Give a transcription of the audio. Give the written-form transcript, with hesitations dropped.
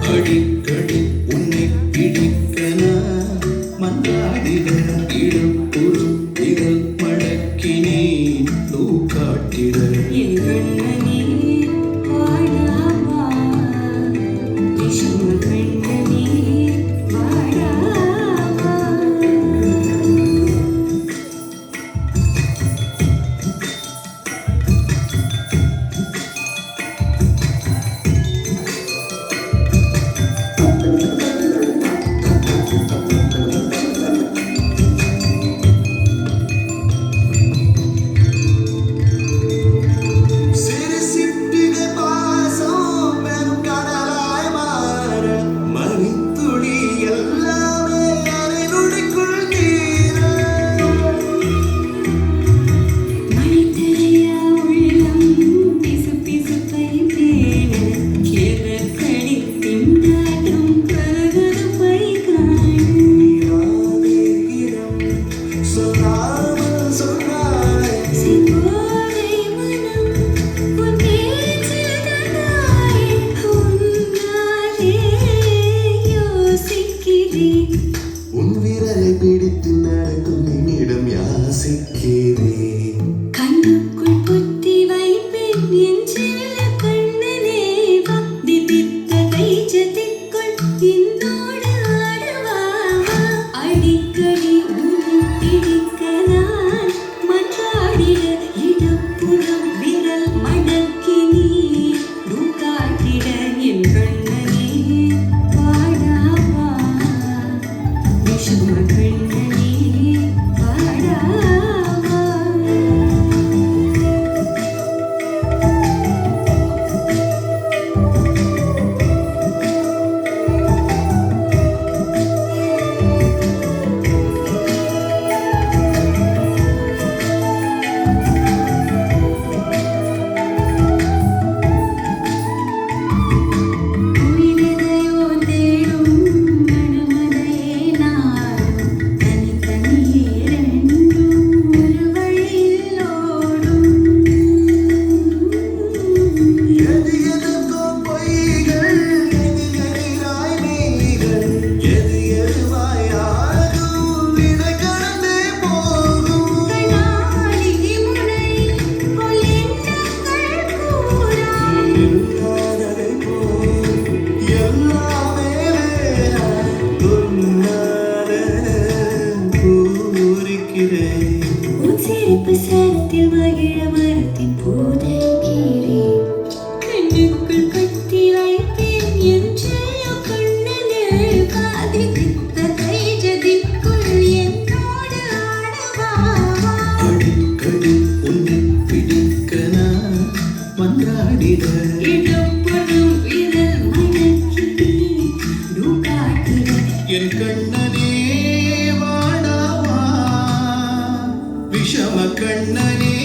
அடிக்கடி உன்னை பிடிக்கன மன்றாடிட இடுப்புறு விரல் மடக்கினே தூக்காட்டிட உன் விரலை பிடித்து நடக்கும் என்னிடம் யாசிக்கிறேன். கண்ணுக்குள் புத்தி வைப்பேன் என் செல்ல கண்ணனே வா திதித்த கைஜதிக்குள் என்னோடு ஆடவா அடிக்கடி உன்னை பிடிக்க நான் மன்றாடிட இடப்புறம் விரல் மடக்கி நீ காட்டிட என் கண்ணனே வாடாவா விஷம கண்ணனே வாடாவா உயிரையோ தேடும் மனமதையே நாடும் தனித்தனியே ரெண்டும் ஒரு வழியில் ஓடும் எது எதுக்கோ பொய்கள், எது எதிராய் மெய்கள், எது எதுவாய் ஆகும், இதை கடந்தே போகும். கண்ணாடி முனை போல் எண்ணங்கள் கூறா இல்லாததை போல் எல்லாமே உன்னால பூரிக்கிறேன். உன் சிரிப்பு சரத்தில் மகிழ மரத்தின் பூதைக்கிறேன் கண்ணுக்குள் கட்டி வைப்பேன் என் செல்ல கண்ணனே பாதி தித்த கைஜதிக்குள் என்னோடு ஆடவா அடிக்கடி உன்னை பிடிக்க நான் மன்றாடிட இடப்புறம் விரல் மடக்கி காட்டிட என் கண்ணனே வாடாவா விஷம கண்ணனே